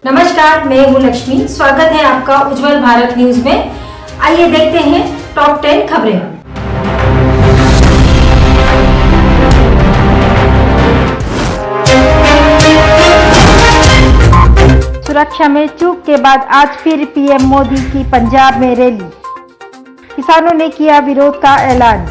नमस्कार, मैं हूँ लक्ष्मी। स्वागत है आपका उज्जवल भारत न्यूज में। आइए देखते हैं टॉप 10 खबरें। सुरक्षा में चूक के बाद आज फिर पीएम मोदी की पंजाब में रैली। किसानों ने किया विरोध का ऐलान।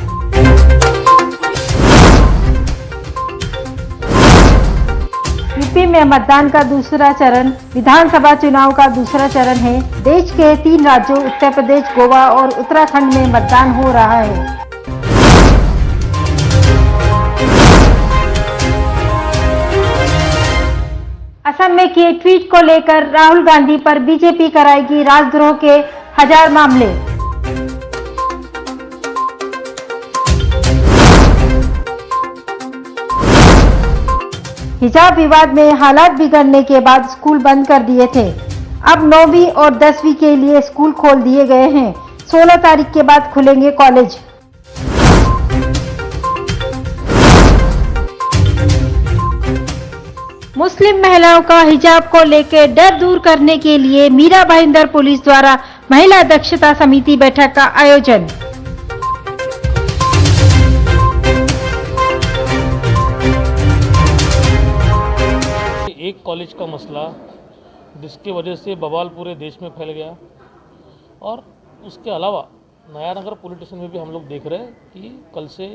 यूपी में मतदान का दूसरा चरण। विधानसभा चुनाव का दूसरा चरण है। देश के 3 राज्यों उत्तर प्रदेश, गोवा और उत्तराखंड में मतदान हो रहा है। असम में किए ट्वीट को लेकर राहुल गांधी पर बीजेपी कराएगी राजद्रोह के 1000 मामले। हिजाब विवाद में हालात बिगड़ने के बाद स्कूल बंद कर दिए थे। अब 9वीं और 10वीं के लिए स्कूल खोल दिए गए हैं। 16 तारीख के बाद खुलेंगे कॉलेज। मुस्लिम महिलाओं का हिजाब को लेकर डर दूर करने के लिए मीरा भाईंदर पुलिस द्वारा महिला दक्षता समिति बैठक का आयोजन। एक कॉलेज का मसला जिसके वजह से बवाल पूरे देश में फैल गया, और उसके अलावा नयानगर पुलिस स्टेशन में भी हम लोग देख रहे हैं कि कल से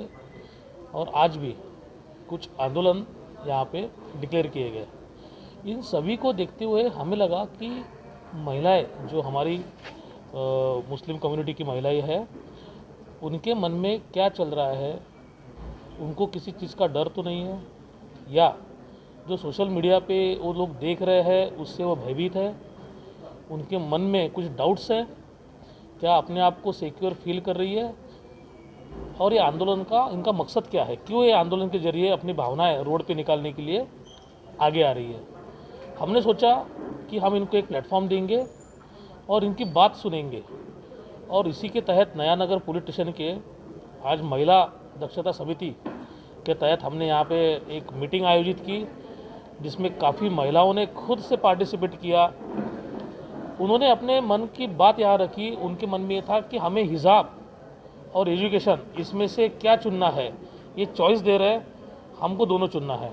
और आज भी कुछ आंदोलन यहाँ पे डिक्लेयर किए गए। इन सभी को देखते हुए हमें लगा कि महिलाएं जो हमारी मुस्लिम कम्युनिटी की महिलाएं हैं, उनके मन में क्या चल रहा है, उनको किसी चीज़ का डर तो नहीं है, या जो सोशल मीडिया पे वो लोग देख रहे हैं उससे वो भयभीत है, उनके मन में कुछ डाउट्स है, क्या अपने आप को सिक्योर फील कर रही है, और ये आंदोलन का इनका मकसद क्या है, क्यों ये आंदोलन के जरिए अपनी भावनाएं रोड पे निकालने के लिए आगे आ रही है। हमने सोचा कि हम इनको एक प्लेटफॉर्म देंगे और इनकी बात सुनेंगे, और इसी के तहत नयानगर पुलिस स्टेशन के आज महिला दक्षता समिति के तहत हमने यहाँ पे एक मीटिंग आयोजित की, जिसमें काफ़ी महिलाओं ने खुद से पार्टिसिपेट किया। उन्होंने अपने मन की बात यहाँ रखी। उनके मन में ये था कि हमें हिजाब और एजुकेशन, इसमें से क्या चुनना है, ये चॉइस दे रहे, हमको दोनों चुनना है।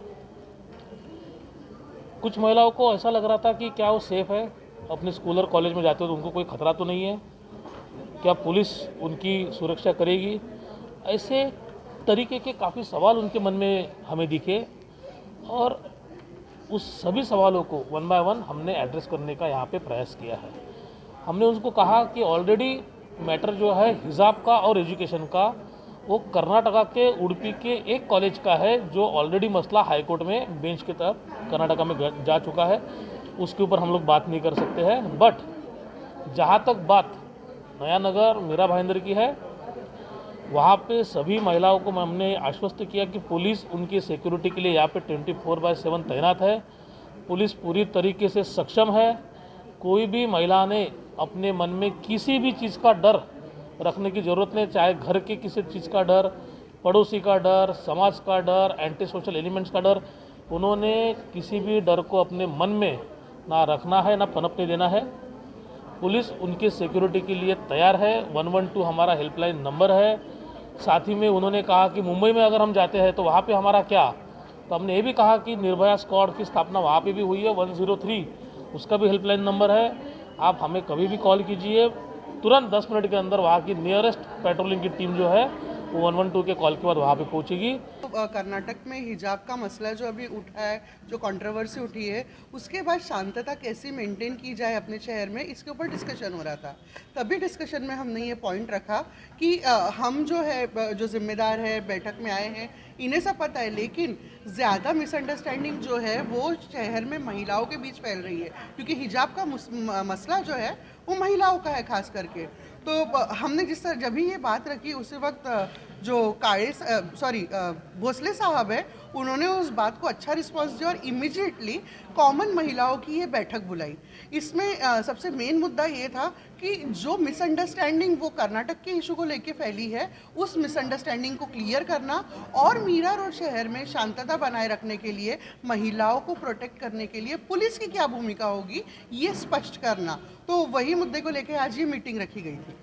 कुछ महिलाओं को ऐसा लग रहा था कि क्या वो सेफ़ है, अपने स्कूल और कॉलेज में जाते हो तो उनको कोई खतरा तो नहीं है, क्या पुलिस उनकी सुरक्षा करेगी। ऐसे तरीके के काफ़ी सवाल उनके मन में हमें दिखे, और उस सभी सवालों को वन बाय वन हमने एड्रेस करने का यहाँ पे प्रयास किया है। हमने उनको कहा कि ऑलरेडी मैटर जो है हिजाब का और एजुकेशन का, वो कर्नाटका के उडुपी के एक कॉलेज का है, जो ऑलरेडी मसला हाईकोर्ट में बेंच के तरफ कर्नाटका में जा चुका है। उसके ऊपर हम लोग बात नहीं कर सकते हैं। बट जहाँ तक बात नयानगर मीरा भाईंदर की है, वहाँ पे सभी महिलाओं को हमने आश्वस्त किया कि पुलिस उनकी सिक्योरिटी के लिए यहाँ पे 24/7 तैनात है। पुलिस पूरी तरीके से सक्षम है। कोई भी महिला ने अपने मन में किसी भी चीज़ का डर रखने की ज़रूरत नहीं, चाहे घर के किसी चीज़ का डर, पड़ोसी का डर, समाज का डर, एंटी सोशल एलिमेंट्स का डर, उन्होंने किसी भी डर को अपने मन में ना रखना है, ना पनपने देना है। पुलिस उनकी सिक्योरिटी के लिए तैयार है। 112 हमारा हेल्पलाइन नंबर है। साथ ही में उन्होंने कहा कि मुंबई में अगर हम जाते हैं तो वहाँ पे हमारा क्या, तो हमने ये भी कहा कि निर्भया स्क्वाड की स्थापना वहाँ पे भी हुई है, 103 उसका भी हेल्पलाइन नंबर है। आप हमें कभी भी कॉल कीजिए, तुरंत 10 मिनट के अंदर वहाँ की नियरेस्ट पेट्रोलिंग की टीम जो है वो 112 के कॉल के बाद वहाँ पे पहुँचेगी। कर्नाटक में हिजाब का मसला जो अभी उठा है, जो कंट्रोवर्सी उठी है, उसके बाद शांतता कैसे मेंटेन की जाए अपने शहर में, इसके ऊपर डिस्कशन हो रहा था। तभी डिस्कशन में हमने ये पॉइंट रखा कि हम जो है, जो जिम्मेदार है, बैठक में आए हैं, इन्हें सब पता है, लेकिन ज़्यादा मिसअंडरस्टैंडिंग जो है वो शहर में महिलाओं के बीच फैल रही है, क्योंकि हिजाब का मसला जो है वो महिलाओं का है खास करके। तो हमने जिस तरह जब भी ये बात रखी, उसी वक्त जो भोसले साहब है, उन्होंने उस बात को अच्छा रिस्पांस दिया और इमीडिएटली कॉमन महिलाओं की ये बैठक बुलाई। इसमें सबसे मेन मुद्दा ये था कि जो मिसअंडरस्टैंडिंग वो कर्नाटक के इशू को लेके फैली है, उस मिसअंडरस्टैंडिंग को क्लियर करना और मीरा रोड शहर में शांतता बनाए रखने के लिए, महिलाओं को प्रोटेक्ट करने के लिए पुलिस की क्या भूमिका होगी, ये स्पष्ट करना। तो वही मुद्दे को लेके आज ये मीटिंग रखी गई थी।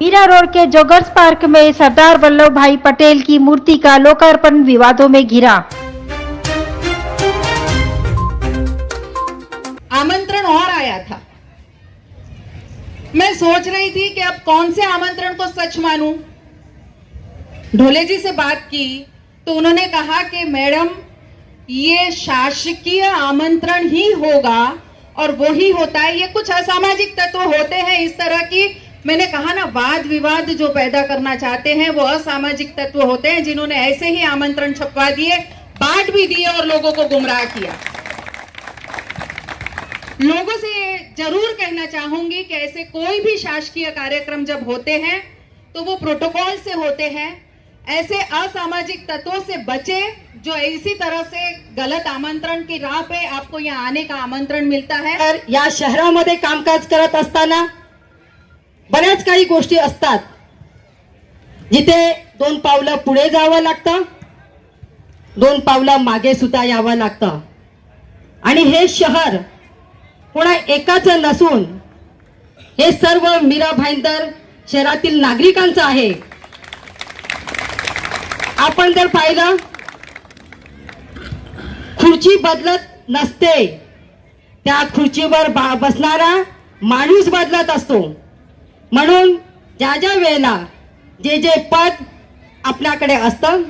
मीरा रोड के जोगर्स पार्क में सरदार वल्लभ भाई पटेल की मूर्ति का लोकार्पण विवादों में घिरा। आमंत्रण और आया था। मैं सोच रही थी कि अब कौन से आमंत्रण को सच मानूं। ढोले जी से बात की तो उन्होंने कहा कि मैडम ये शासकीय आमंत्रण ही होगा और वो ही होता है, ये कुछ असामाजिक तत्व होते हैं इस तरह की। मैंने कहा ना, वाद विवाद जो पैदा करना चाहते हैं वो असामाजिक तत्व होते हैं जिन्होंने ऐसे ही आमंत्रण छपवा दिए, बांट भी दिए और लोगों को गुमराह किया। लोगों से जरूर कहना चाहूंगी कि ऐसे कोई भी शासकीय कार्यक्रम जब होते हैं तो वो प्रोटोकॉल से होते हैं। ऐसे असामाजिक तत्वों से बचे जो इसी तरह से गलत आमंत्रण की राह पे आपको यहाँ आने का आमंत्रण मिळता है। या शहरामध्ये कामकाज करत असताना बऱ्याच काही गोष्टी असतात जिथे 2 पावलं पुढे जावं लागतं, 2 पावलं मागे सुद्धा यावं लागतं। आणि हे शहर कोणा एकाचं नसून हे सर्व मीरा भाईंदर शहरातील नागरिकांचं आहे। आपण जर पाहिलं, खुर्ची बदलत नसते, त्या खुर्चीवर बसणारा माणूस बदलत असतो। म्हणून ज्या ज्या वेळेला जे जे पद आपल्याकडे असतं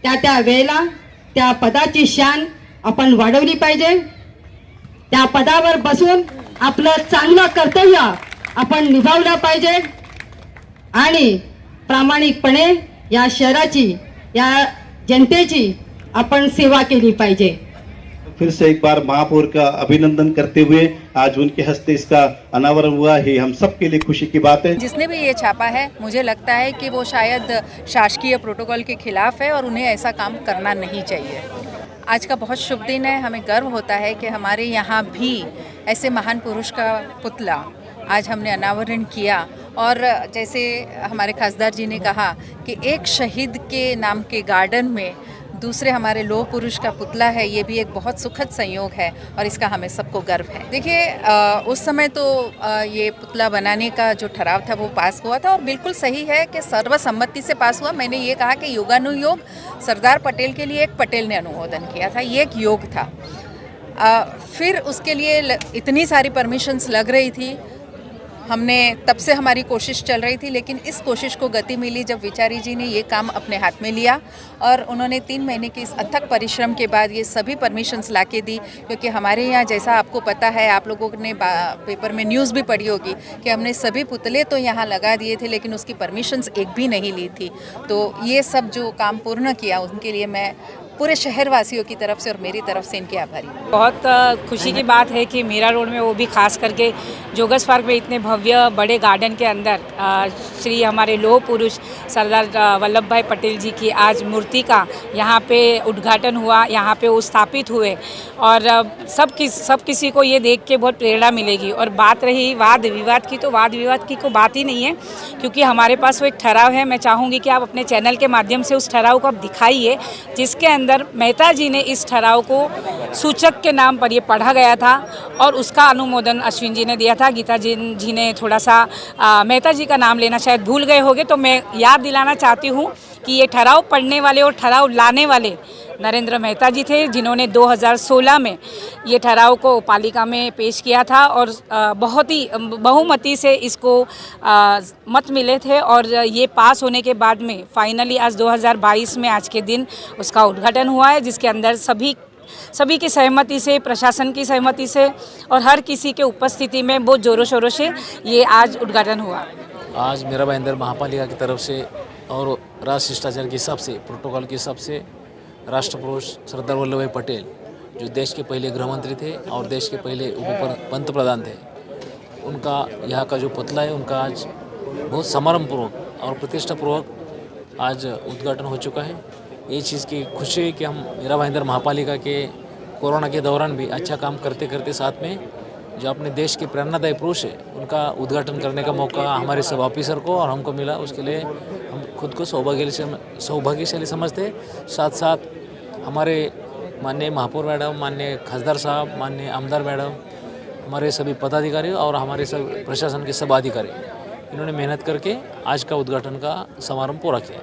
त्या वेळेला त्या पदाची शान आपण वाढवली पाहिजे। त्या पदावर बसून आपलं चांगलं कर्तव्य आपण निभावलं पाहिजे आणि प्रामाणिकपणे या शहराची, या जनतेची आपण सेवा केली पाहिजे। फिर से एक बार महापौर का अभिनंदन करते हुए आज उनके हस्ते इसका अनावरण हुआ है, हम सबके लिए खुशी की बात है। जिसने भी ये छापा है, मुझे लगता है कि वो शायद शासकीय प्रोटोकॉल के खिलाफ है और उन्हें ऐसा काम करना नहीं चाहिए। आज का बहुत शुभ दिन है, हमें गर्व होता है कि हमारे यहाँ भी ऐसे महान पुरुष का पुतला आज हमने अनावरण किया। और जैसे हमारे खासदार जी ने कहा कि एक शहीद के नाम के गार्डन में दूसरे हमारे लोह पुरुष का पुतला है, ये भी एक बहुत सुखद संयोग है और इसका हमें सबको गर्व है। देखिए, उस समय तो ये पुतला बनाने का जो ठराव था वो पास हुआ था और बिल्कुल सही है कि सर्वसम्मति से पास हुआ। मैंने ये कहा कि योगानुयोग सरदार पटेल के लिए एक पटेल ने अनुमोदन किया था, ये एक योग था। फिर उसके लिए इतनी सारी परमिशंस लग रही थी, हमने तब से हमारी कोशिश चल रही थी, लेकिन इस कोशिश को गति मिली जब विचारी जी ने ये काम अपने हाथ में लिया और उन्होंने 3 महीने के इस अथक परिश्रम के बाद ये सभी परमिशंस लाके दी। क्योंकि हमारे यहाँ, जैसा आपको पता है, आप लोगों ने पेपर में न्यूज़ भी पढ़ी होगी कि हमने सभी पुतले तो यहाँ लगा दिए थे लेकिन उसकी परमिशंस एक भी नहीं ली थी। तो ये सब जो काम पूर्ण किया उनके लिए मैं पूरे शहरवासियों की तरफ से और मेरी तरफ से इनके आभारी हूँ। बहुत खुशी की बात है कि मीरा रोड में, वो भी खास करके जोगर्स पार्क में, इतने भव्य बड़े गार्डन के अंदर श्री हमारे लोह पुरुष सरदार वल्लभ भाई पटेल जी की आज मूर्ति का यहाँ पे उद्घाटन हुआ, यहाँ पे वो स्थापित हुए और सब किसी को ये देख के बहुत प्रेरणा मिलेगी। और बात रही वाद विवाद की, तो वाद विवाद की कोई बात ही नहीं है, क्योंकि हमारे पास वो एक ठहराव है। मैं चाहूँगी कि आप अपने चैनल के माध्यम से उस ठहराव को आप दिखाइए, जिसके अंदर मेहता जी ने इस ठहराव को सूचक के नाम पर ये पढ़ा गया था और उसका अनुमोदन अश्विन जी ने दिया था। गीता जी ने थोड़ा सा मेहता जी का नाम लेना शायद भूल गए होंगे, तो मैं याद दिलाना चाहती हूँ कि ये ठहराव पढ़ने वाले और ठहराव लाने वाले नरेंद्र मेहता जी थे, जिन्होंने 2016 में ये ठहराव को पालिका में पेश किया था और बहुत ही बहुमति से इसको मत मिले थे और ये पास होने के बाद में फाइनली आज 2022 में आज के दिन उसका उद्घाटन हुआ है, जिसके अंदर सभी की सहमति से, प्रशासन की सहमति से और हर किसी के उपस्थिति में बहुत ज़ोरों शोरों से ये आज उद्घाटन हुआ। आज मीरा भाईंदर महापालिका की तरफ से और राज शिष्टाचार के हिसाब से, प्रोटोकॉल के हिसाब से, राष्ट्रपुरुष सरदार वल्लभ भाई पटेल, जो देश के पहले गृहमंत्री थे और देश के पहले पंत प्रधान थे, उनका यहाँ का जो पुतला है उनका आज बहुत समारंभपूर्वक और प्रतिष्ठापूर्वक आज उद्घाटन हो चुका है। ये चीज़ की खुशी है कि हम मीरा भाईंदर महापालिका के कोरोना के दौरान भी अच्छा काम करते करते साथ में जो अपने देश के प्रेरणादायी पुरुष है उनका उद्घाटन करने का मौका हमारे सब ऑफिसर को और हमको मिला। उसके लिए हम खुद को सौभाग्यशाली समझते। साथ साथ हमारे माननीय महापौर मैडम, माननीय खासदार साहब, माननीय आमदार मैडम, हमारे सभी पदाधिकारी और हमारे सब प्रशासन के सब अधिकारी, इन्होंने मेहनत करके आज का उद्घाटन का समारोह पूरा किया।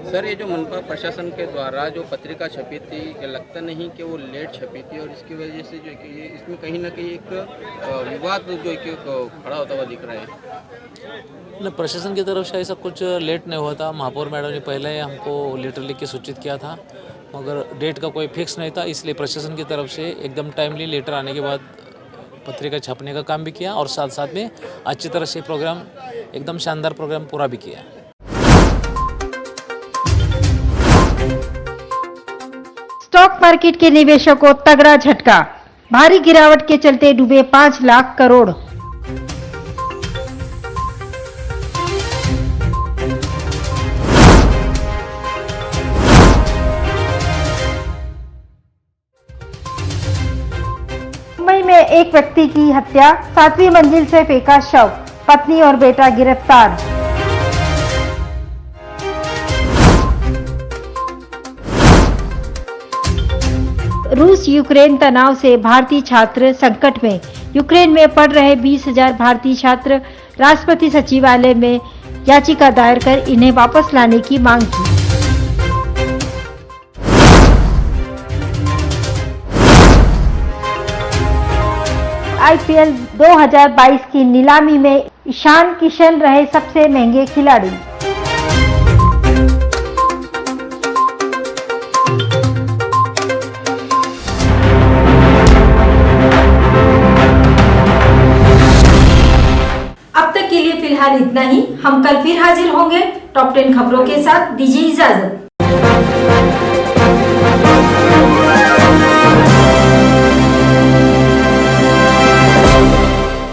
सर, ये जो मनपा प्रशासन के द्वारा जो पत्रिका छपी थी, लगता नहीं कि वो लेट छपी थी और इसकी वजह से जो कि ये इसमें कहीं ना कहीं एक विवाद जो कि खड़ा होता हुआ दिख रहा है। न, प्रशासन की तरफ से ऐसा कुछ लेट नहीं हुआ था। महापौर मैडम ने पहले हमको लेटर लिख के सूचित किया था, मगर डेट का कोई फिक्स नहीं था, इसलिए प्रशासन की तरफ से एकदम टाइमली लेटर आने के बाद पत्रिका छापने का काम भी किया और साथ साथ में अच्छी तरह से प्रोग्राम, एकदम शानदार प्रोग्राम पूरा भी किया। स्टॉक मार्केट के निवेशकों को तगड़ा झटका, भारी गिरावट के चलते डूबे 5 लाख करोड़। मुंबई में एक व्यक्ति की हत्या, 7वीं मंजिल से फेंका शव, पत्नी और बेटा गिरफ्तार। रूस यूक्रेन तनाव से भारतीय छात्र संकट में, यूक्रेन में पढ़ रहे 20,000 भारतीय छात्र राष्ट्रपति सचिवालय में याचिका दायर कर इन्हें वापस लाने की मांग की। IPL 2022 की नीलामी में ईशान किशन रहे सबसे महंगे खिलाड़ी। अब तक के लिए फिलहाल इतना ही। हम कल फिर हाजिर होंगे टॉप 10 खबरों के साथ। दीजिए इजाजत।